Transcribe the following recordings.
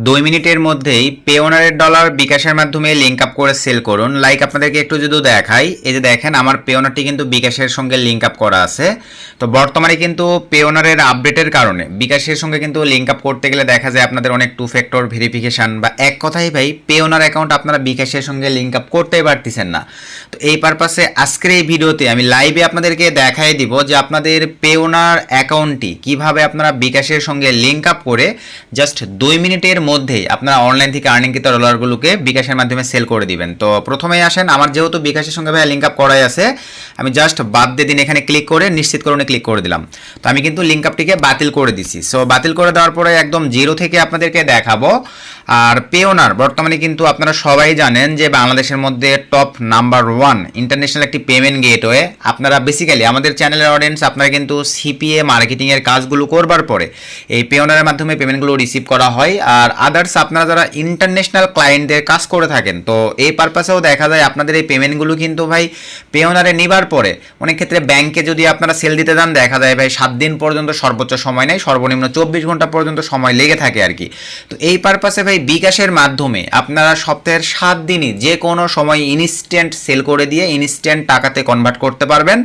2 মিনিটের মধ্যেই পেওনারের ডলার বিকাশের মাধ্যমে লিঙ্ক আপ করে সেল করুন। লাইক আপনাদেরকে একটু যদি দেখাই, এই যে দেখেন আমার পেওনারটি কিন্তু বিকাশের সঙ্গে লিঙ্ক আপ করা আছে। তো বর্তমানে কিন্তু পেওনারের আপডেটের কারণে বিকাশের সঙ্গে কিন্তু লিঙ্ক আপ করতে গেলে দেখা যায় আপনাদের অনেক 2 ফ্যাক্টর ভেরিফিকেশান বা এক কথাই ভাই পেওনার অ্যাকাউন্ট আপনারা বিকাশের সঙ্গে লিঙ্ক আপ করতেই পারতেছেন না। তো এই পারপাসে আজকের এই ভিডিওতে আমি লাইভে আপনাদেরকে দেখাই দিব যে আপনাদের পেওনার অ্যাকাউন্টটি কিভাবে আপনারা বিকাশের সঙ্গে লিঙ্ক আপ করে জাস্ট 2 মিনিটের মধ্যেই আপনারা অনলাইন থেকে আর্নিংকৃত ডলারগুলোকে বিকাশের মাধ্যমে সেল করে দিবেন। তো প্রথমেই আসেন, আমার যেহেতু বিকাশের সঙ্গে ভাই লিঙ্ক আপ করাই আছে, আমি জাস্ট বাদ দিয়ে দিন এখানে ক্লিক করে নিশ্চিত করুনে ক্লিক করে দিলাম। তো আমি কিন্তু লিঙ্ক আপটিকে বাতিল করে দিছি। সো বাতিল করে দেওয়ার পরে একদম জিরো থেকে আপনাদেরকে দেখাবো। আর পেওনার বর্তমানে কিন্তু আপনারা সবাই জানেন যে বাংলাদেশের মধ্যে টপ নাম্বার 1 ইন্টারন্যাশনাল একটি পেমেন্ট গেটওয়ে। আপনারা বেসিক্যালি আমাদের চ্যানেলের অডিয়েন্স আপনারা কিন্তু সিপিএ মার্কেটিংয়ের কাজগুলো করবার পরে এই পেওনারের মাধ্যমে পেমেন্টগুলো রিসিভ করা হয়। আর আদার্স আপনারা যারা ইন্টারন্যাশনাল ক্লায়েন্টদের কাজ করে থাকেন, তো এই পারপাসেও দেখা যায় আপনাদের এই পেমেন্টগুলো কিন্তু ভাই পেওনারে নেবার পরে অনেক ক্ষেত্রে ব্যাংকে যদি আপনারা সেল দিতে যান দেখা যায় ভাই 7 দিন পর্যন্ত সর্বোচ্চ সময় নেই, সর্বনিম্ন 24 ঘন্টা পর্যন্ত সময় লেগে থাকে আর কি। তো এই পারপাসে ভাই বিকাশের মাধ্যমে আপনারা সপ্তাহের 7 দিনই যে কোনো সময় ইনস্ট্যান্ট সেল করে দিয়ে ইনস্ট্যান্ট টাকাতে কনভার্ট করতে পারবেন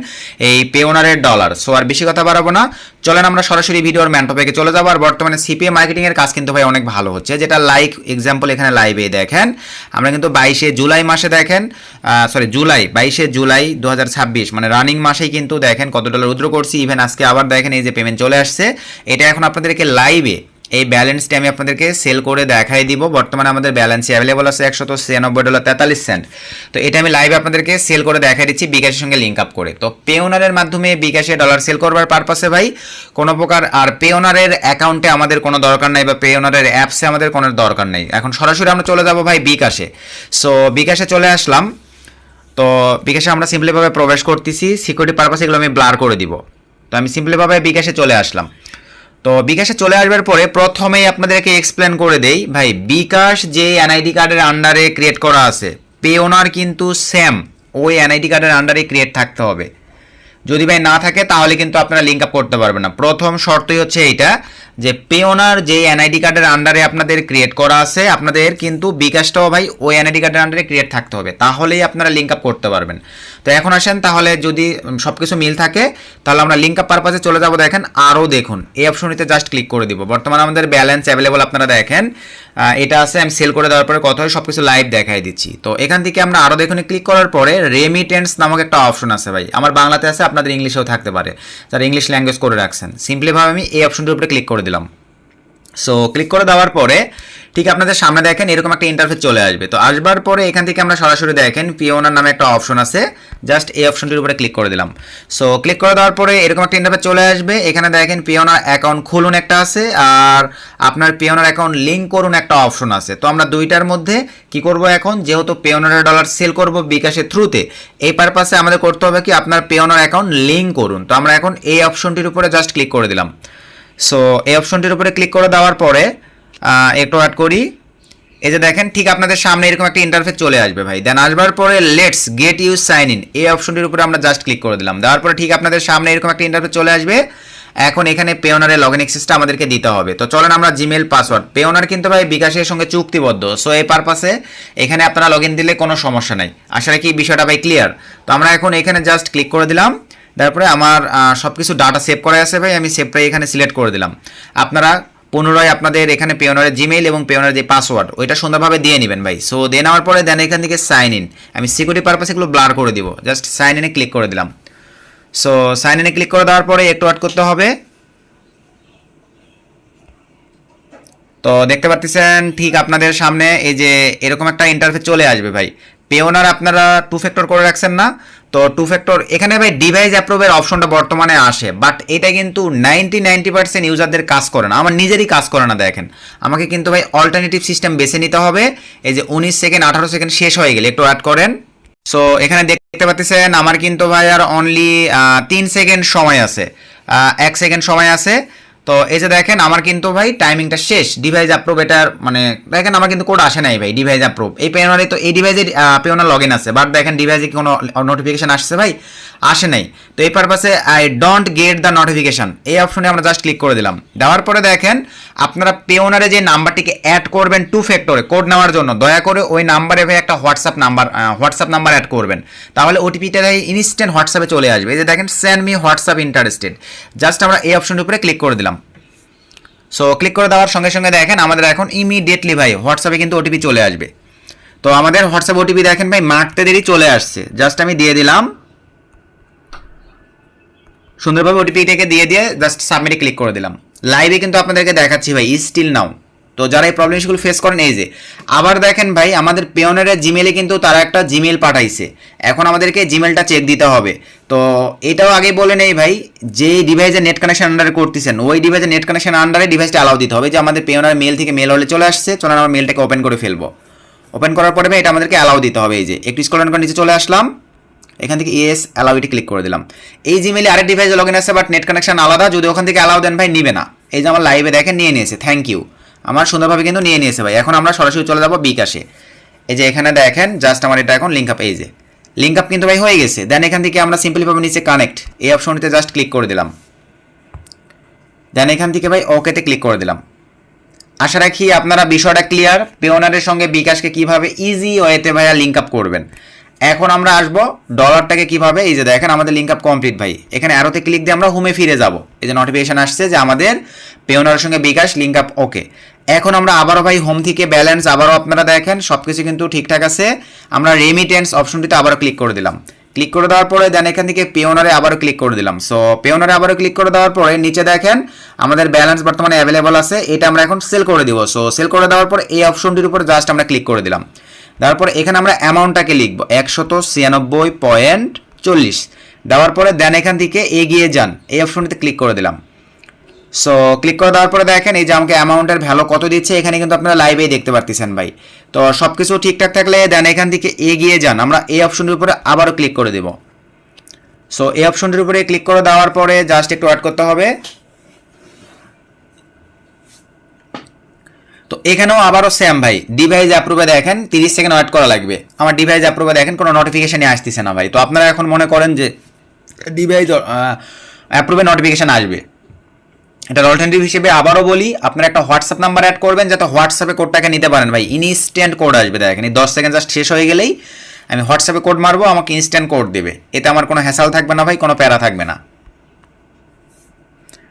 এই পেওনারের ডলার। সো আর বেশি কথা বাড়াবো না, চলেন আমরা সরাসরি ভিডিওর ম্যান টপিকে চলে যাবো। আর বর্তমানে সিপিএ মার্কেটিংয়ের কাজ কিন্তু ভাই অনেক ভালো হচ্ছে, যেটা লাইক এক্সাম্পল এখানে লাইভে দেখেন আমরা কিন্তু 22শে জুলাই মাসে দেখেন জুলাই 22শে জুলাই 2026 মানে রানিং মাসেই কিন্তু দেখেন কত ডলার উইথড্র করছি। ইভেন আজকে আবার দেখেন এই যে পেমেন্ট চলে আসছে। এটা এখন আপনাদেরকে লাইভে এই ব্যালেন্সটি আমি আপনাদেরকে সেল করে দেখাই দিব। বর্তমানে আমাদের ব্যালেন্সে অ্যাভেলেবল আছে $196.43। তো এটা আমি লাইভে আপনাদেরকে সেল করে দেখাই দিচ্ছি বিকাশের সঙ্গে লিঙ্ক আপ করে। তো পেওনারের মাধ্যমে বিকাশে ডলার সেল করবার পারপাসে ভাই কোনো প্রকার আর পেওনারের অ্যাকাউন্টে আমাদের কোনো দরকার নাই বা পেওনারের অ্যাপসে আমাদের কোনো দরকার নেই। এখন সরাসরি আমরা চলে যাব ভাই বিকাশে। সো বিকাশে চলে আসলাম। তো বিকাশে আমরা সিম্পলিভাবে প্রবেশ করতেছি, সিকিউরিটি পারপাসে এগুলো আমি ব্লার করে দিব। তো আমি সিম্পলিভাবে বিকাশে চলে আসলাম। তো বিকাশে চলে আসবার পরে প্রথমেই আপনাদেরকে এক্সপ্লেন করে দেই ভাই, বিকাশ যে এনআইডি কার্ডের আন্ডারে ক্রিয়েট করা আছে পেওনার কিন্তু সেম ওই এনআইডি কার্ডের আন্ডারে ক্রিয়েট থাকতে হবে। যদি ভাই না থাকে তাহলে কিন্তু আপনারা লিঙ্ক আপ করতে পারবেন না। প্রথম শর্তই হচ্ছে এইটা যে পেওনার যে এনআইডি কার্ডের আন্ডারে আপনাদের ক্রিয়েট করা আছে আপনাদের কিন্তু বিকাশটাও ভাই ওই এনআইডি কার্ডের আন্ডারে ক্রিয়েট থাকতে হবে, তাহলেই আপনারা লিঙ্ক আপ করতে পারবেন। তো এখন আসেন, তাহলে যদি সব কিছু মিল থাকে তাহলে আমরা লিঙ্ক আপ পারপাসে চলে যাব। দেখেন আরও দেখুন এই অপশনটিতে জাস্ট ক্লিক করে দিব। বর্তমানে আমাদের ব্যালেন্স অ্যাভেলেবল আপনারা দেখেন এটা আছে। আমি সেল করে দেওয়ার পরে কত হয় সব কিছু লাইভ দেখাই দিচ্ছি। তো এখান থেকে আমরা আরও দেখুন ক্লিক করার পরে রেমিটেন্স নামক একটা অপশন আছে ভাই, আমার বাংলাতে আছে, আপনাদের ইংলিশেও থাকতে পারে যারা ইংলিশ ল্যাঙ্গুয়েজ করে রাখছেন। সিম্পলিভাবে আমি এই অপশনটির উপরে ক্লিক করে দিলাম। সো ক্লিক করে দেওয়ার পরে ঠিক আপনাদের সামনে দেখেন এরকম একটা ইন্টারফেস চলে আসবে। তো আসবার পরে এখান থেকে আমরা সরাসরি দেখেন পেওনার নামে একটা অপশন আছে, জাস্ট এই অপশনটির উপরে ক্লিক করে দিলাম। সো ক্লিক করে দেওয়ার পরে এরকম একটা ইন্টারফেস চলে আসবে। এখানে দেখেন পেওনার অ্যাকাউন্ট খুলুন একটা আছে, আর আপনার পেওনার অ্যাকাউন্ট লিঙ্ক করুন একটা অপশন আছে। তো আমরা দুইটার মধ্যে কি করব, এখন যেহেতু পেওনারের ডলার সেল করব বিকাশের থ্রুতে, এই পারপাসে আমাদের করতে হবে কি আপনার পেওনার অ্যাকাউন্ট লিঙ্ক করুন। তো আমরা এখন এই অপশনটির উপরে জাস্ট ক্লিক করে দিলাম। সো এই অপশনটির উপরে ক্লিক করে দেওয়ার পরে একটু অ্যাড করি, এই যে দেখেন ঠিক আপনাদের সামনে এরকম একটা ইন্টারফেস চলে আসবে ভাই। দেন আসবার পরে let's get you sign in এই অপশনটির উপরে আমরা জাস্ট ক্লিক করে দিলাম। দেওয়ার পরে ঠিক আপনাদের সামনে এরকম একটা ইন্টারফেস চলে আসবে। এখন এখানে পেওনারের লগ ইন অ্যাক্সেসটা আমাদেরকে দিতে হবে। তো চলেন আমরা জিমেল পাসওয়ার্ড, পেওনার কিন্তু ভাই বিকাশের সঙ্গে চুক্তিবদ্ধ, সো এই পারপাসে এখানে আপনারা লগ ইন দিলে কোনো সমস্যা নাই। আসলে কি বিষয়টা ভাই ক্লিয়ার? তো আমরা এখন এখানে জাস্ট ক্লিক করে দিলাম। তারপরে আমার সব কিছু ডাটা সেভ করা আছে ভাই, আমি সেভটাই এখানে সিলেক্ট করে দিলাম। আপনারা পুনরায় আপনাদের এখানে পেওনারের জিমেইল এবং পেওনারের যে পাসওয়ার্ড ওইটা সুন্দরভাবে দিয়ে নেবেন ভাই। সো দিয়ে নেওয়ার পরে দেন এখান থেকে সাইন ইন, আমি সিকিউরিটি পারপাসে এগুলো ব্লার করে দিব, জাস্ট সাইন ইনে ক্লিক করে দিলাম। সো সাইন ইনে ক্লিক করে দেওয়ার পরে একটু ওয়েট করতে হবে। তো দেখতে পাচ্ছেন ঠিক আপনাদের সামনে এই যে এরকম একটা ইন্টারফেস চলে আসবে ভাই। পেওনার আপনারা 2 ফ্যাক্টর করে রাখছেন না, তো 2 ফ্যাক্টর এখানে ভাই ডিভাইস অ্যাপ্রুভের অপশনটা বর্তমানে আসে, বাট এটা কিন্তু 90% ইউজারদের কাজ করে না, আমার নিজেরই কাজ করে না। দেখেন আমাকে কিন্তু ভাই অল্টারনেটিভ সিস্টেম বেছে নিতে হবে। এই যে 19 সেকেন্ড 18 সেকেন্ড শেষ হয়ে গেলে একটু অ্যাড করেন। সো এখানে দেখতে পাচ্ছেন আমার কিন্তু ভাই আর অনলি 3 সেকেন্ড সময় আছে, 1 সেকেন্ড সময় আছে। তো এই যে দেখেন আমার কিন্তু ভাই টাইমিংটা শেষ, ডিভাইস অ্যাপ্রুভ, এটার মানে দেখেন আমার কিন্তু কোড আসে নাই ভাই ডিভাইস অ্যাপ্রুভ। এই পেওনারে তো এই ডিভাইসের পেওনার লগ ইন আছে, বাট দেখেন ডিভাইসে কি কোনো নোটিফিকেশন আসছে ভাই? আসে নাই। তো এই পারপাসে I don't get the notification, এই অপশনে আমরা জাস্ট ক্লিক করে দিলাম। দেওয়ার পরে দেখেন আপনারা পেওনারে যে নাম্বারটিকে অ্যাড করবেন 2 ফ্যাক্টরে কোড নেওয়ার জন্য, দয়া করে ওই নাম্বারে ভাই একটা হোয়াটসঅ্যাপ নাম্বার অ্যাড করবেন, তাহলে ওটিপিটা ইনস্ট্যান্ট হোয়াটসঅ্যাপে চলে আসবে। এই যে দেখেন send me WhatsApp interested, just আমরা এই অপশনের উপরে ক্লিক করে দিলাম। সো ক্লিক করে দেওয়ার সঙ্গে সঙ্গে দেখেন আমাদের এখন ইমিডিয়েটলি ভাই হোয়াটসঅ্যাপে কিন্তু ওটিপি চলে আসবে। তো আমাদের হোয়াটসঅ্যাপ ওটিপি দেখেন ভাই মারতে দেরি চলে আসছে, জাস্ট আমি দিয়ে দিলাম সুন্দরভাবে, ওটিপিটাকে দিয়ে জাস্ট সাবমিটে ক্লিক করে দিলাম। লাইভে কিন্তু আপনাদেরকে দেখাচ্ছি ভাই স্টিল নাও। তো যারা এই প্রবলেমগুলো ফেস করেন, এই যে আবার দেখেন ভাই আমাদের পেওনারের জিমেলে কিন্তু তারা একটা জিমেল পাঠাইছে, এখন আমাদেরকে জিমেলটা চেক দিতে হবে। তো এটাও আগে বলে নেই ভাই, যে ডিভাইসে নেট কানেকশন আন্ডারে করতেছেন ওই ডিভাইসে নেট কানেকশন আন্ডারে ডিভাইসটা অ্যালাউ দিতে হবে। যে আমাদের পেওনার মেল থেকে মেল হলে চলে আসছে, চলেন আমরা মেলটাকে ওপেন করে ফেলবো। ওপেন করার পরে ভাই এটা আমাদেরকে অ্যালাউ দিতে হবে। এই যে একটু স্ক্রল করে নিচে চলে আসলাম, এখান থেকে ইয়েস অ্যালাউ ইটে ক্লিক করে দিলাম। এই জিমেলে আরেক ডিভাইসে লগ ইন আছে, বাট নেট কানেকশন আলাদা, যদি ওখান থেকে অ্যালাউ দেন ভাই নিবে না। এই যে আমার লাইভে দেখেন নিয়ে নিয়েছে, থ্যাংক ইউ, আমার সুন্দরভাবে কিন্তু নিয়ে নিয়েছে ভাই। এখন আমরা সরাসরি চলে যাবো বিকাশে। এই যে এখানে দেখেন জাস্ট আমার এটা এখন লিঙ্ক আপ, এই যে লিঙ্ক আপ কিন্তু ভাই হয়ে গেছে। দেন এখান থেকে আমরা সিম্পলি ভাবে নিচে কানেক্ট এই অপশনটিতে জাস্ট ক্লিক করে দিলাম। দেন এখান থেকে ভাই ওকেতে ক্লিক করে দিলাম। আশা রাখি আপনারা বিষয়টা ক্লিয়ার, পেওনারের সঙ্গে বিকাশকে কিভাবে ইজি ওয়েতে ভাইয়া লিঙ্ক আপ করবেন। এখন আমরা আসবো ডলারটাকে কিভাবে, এই যে দেখেন আমাদের লিঙ্ক আপ কমপ্লিট ভাই। এখানে অ্যারোতে ক্লিক দিয়ে আমরা হোমে ফিরে যাব। এই যে নোটিফিকেশন আসছে যে আমাদের পেওনারের সঙ্গে বিকাশ লিঙ্ক আপ ওকে। এখন আমরা আবারও ভাই হোম থেকে ব্যালেন্স, আবারও আপনারা দেখেন সব কিছু কিন্তু ঠিকঠাক আছে। আমরা রেমিটেন্স অপশনটিতে আবারও ক্লিক করে দিলাম। ক্লিক করে দেওয়ার পরে দেন এখান থেকে পেওনারে আবারও ক্লিক করে দিলাম। সো পেওনারে আবারও ক্লিক করে দেওয়ার পরে নিচে দেখেন আমাদের ব্যালেন্স বর্তমানে অ্যাভেলেবল আছে, এটা আমরা এখন সেল করে দিব। সো সেল করে দেওয়ার পর এই অপশনটির উপর জাস্ট আমরা ক্লিক করে দিলাম। তারপরে এখানে আমরা অ্যামাউন্টটাকে লিখব 196.40 দেওয়ার পরে দেন এখান থেকে এগিয়ে যান এই অপশনটিতে ক্লিক করে দিলাম। সো ক্লিক করে দেওয়ার পরে দেখেন এই যে আমাকে অ্যামাউন্টের ভ্যালু কত দিচ্ছে এখানে কিন্তু আপনারা লাইভেই দেখতে পারতেছেন ভাই। তো সব কিছু ঠিকঠাক থাকলে দেন এখান থেকে এগিয়ে যান, আমরা এই অপশনটির উপরে আবারও ক্লিক করে দেব। সো এই অপশনটির উপরে ক্লিক করে দেওয়ার পরে জাস্ট একটু ওয়েট করতে হবে। তো এখানেও আবারও সেম ভাই, ডিভাইস অ্যাপ্রুভে দেখেন 30 সেকেন্ড ওয়েট করা লাগবে। আমার ডিভাইস অ্যাপ্রুভে দেখেন কোনো নোটিফিকেশনই আসতেছে না ভাই। তো আপনারা এখন মনে করেন যে ডিভাইস অ্যাপ্রুভে নোটিফিকেশন আসবে, এটার অল্টারনেটিভ হিসেবে আবারও বলি আপনারা একটা হোয়াটসঅ্যাপ নাম্বার অ্যাড করবেন যাতে হোয়াটসঅ্যাপে কোডটাকে নিতে পারেন ভাই। ইনস্ট্যান্ট কোড আসবে, দেখেন 10 সেকেন্ড জাস্ট শেষ হয়ে গেলেই আমি হোয়াটসঅ্যাপে কোড মারবো, আমাকে ইনস্ট্যান্ট কোড দেবে। এতে আমার কোনো হ্যাসাল থাকবে না ভাই, কোনো প্যারা থাকবে না।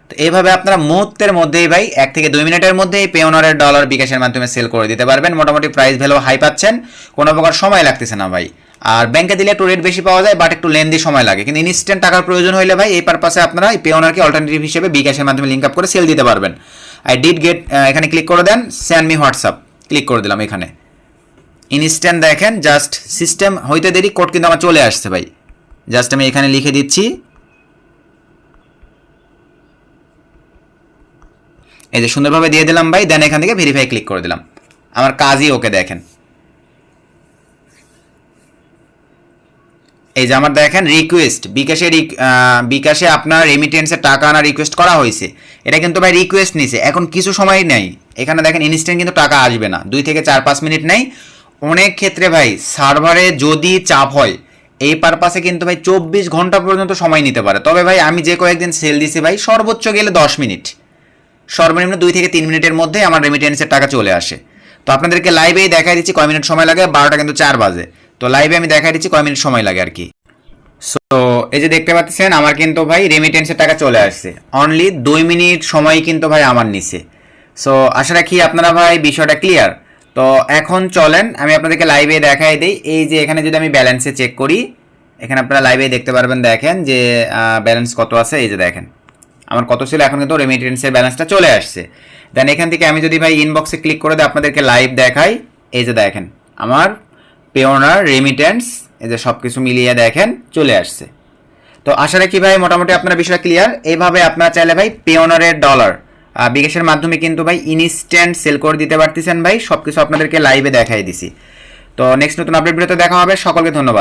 তো এইভাবে আপনারা মুহূর্তের মধ্যেই ভাই 1 থেকে 2 মিনিটের মধ্যেই পেওনারের ডলার বিকাশের মাধ্যমে সেল করে দিতে পারবেন। মোটামুটি প্রাইস ভ্যালু হাই পাচ্ছেন, কোনো প্রকার সময় লাগতেছে না ভাই। আর ব্যাংকে দিলে একটু রেট বেশি পাওয়া যায়, বাট একটু লেন্দি সময় লাগে, কিন্তু ইনস্ট্যান্ট টাকার প্রয়োজন হলে ভাই এই পারপাসে আপনারা এই পেওনারকে অল্টারনেটিভ হিসেবে বিকাশের মাধ্যমে লিঙ্ক আপ করে সেল দিতে পারবেন। আই ডিড গেট, এখানে ক্লিক করে দেন, সেন্ড মি হোয়াটসঅ্যাপ ক্লিক করে দিলাম। এখানে ইনস্ট্যান্ট দেখেন জাস্ট সিস্টেম হইতে দেরি কোড কিন্তু আমার চলে আসছে ভাই। জাস্ট আমি এখানে লিখে দিচ্ছি, এই যে সুন্দরভাবে দিয়ে দিলাম ভাই। দেন এখান থেকে ভেরিফাই ক্লিক করে দিলাম, আমার কাজই ওকে। দেখেন এই যে আমার দেখেন রিকোয়েস্ট বিকাশে আপনার রেমিটেন্সের টাকা আনার রিকোয়েস্ট করা হয়েছে, এটা কিন্তু ভাই রিকোয়েস্ট নিছে, এখন কিছু সময় নেই। এখানে দেখেন ইনস্ট্যান্ট কিন্তু টাকা আসবে না, 2 থেকে 4-5 মিনিট নেই। অনেক ক্ষেত্রে ভাই সার্ভারে যদি চাপ হয় এই পারপাসে কিন্তু ভাই 24 ঘন্টা পর্যন্ত সময় নিতে পারে। তবে ভাই আমি যে কয়েকদিন সেল দিছি ভাই সর্বোচ্চ গেলে 10 মিনিট, সর্বনিম্ন 2 থেকে 3 মিনিটের মধ্যে আমার রেমিটেন্সের টাকা চলে আসে। তো আপনাদেরকে লাইভেই দেখাই দিচ্ছি কয় মিনিট সময় লাগে, 12টা কিন্তু 4 বাজে। তো লাইভে আমি দেখাই দিচ্ছি কয় মিনিট সময় লাগে আর কি। সো এই যে দেখতে পাচ্ছেন আমার কিন্তু ভাই রেমিটেন্সের টাকা চলে আসছে, অনলি 2 মিনিট সময় কিন্তু ভাই আমার নিছে। সো আশা রাখি আপনারা ভাই বিষয়টা ক্লিয়ার। তো এখন চলেন আমি আপনাদেরকে লাইভে দেখাই দিই। এই যে এখানে যদি আমি ব্যালেন্সে চেক করি, এখানে আপনারা লাইভে দেখতে পারবেন, দেখেন যে ব্যালেন্স কত আছে। এই যে দেখেন আমার কত ছিল, এখন কিন্তু রেমিটেন্সের ব্যালেন্সটা চলে আসছে। দেন এখান থেকে আমি যদি ভাই ইনবক্সে ক্লিক করে দিই আপনাদেরকে লাইভ দেখাই, এই যে দেখেন আমার পেওনার রেমিটেন্স, এই যে সব কিছু মিলিয়ে দেখেন চলে আসছে। তো আশা রাখি ভাই মোটামুটি আপনারা বিষয়টা ক্লিয়ার। এইভাবে আপনারা চাইলে ভাই পেওনারের ডলার বিকাশের মাধ্যমে কিন্তু ভাই ইনস্ট্যান্ট সেল করে দিতে পারতেছেন ভাই। সব কিছু আপনাদেরকে লাইভে দেখাই দিছি। তো নেক্সট নতুন আপডেট ভিডিওতে দেখা হবে, সকলকে ধন্যবাদ।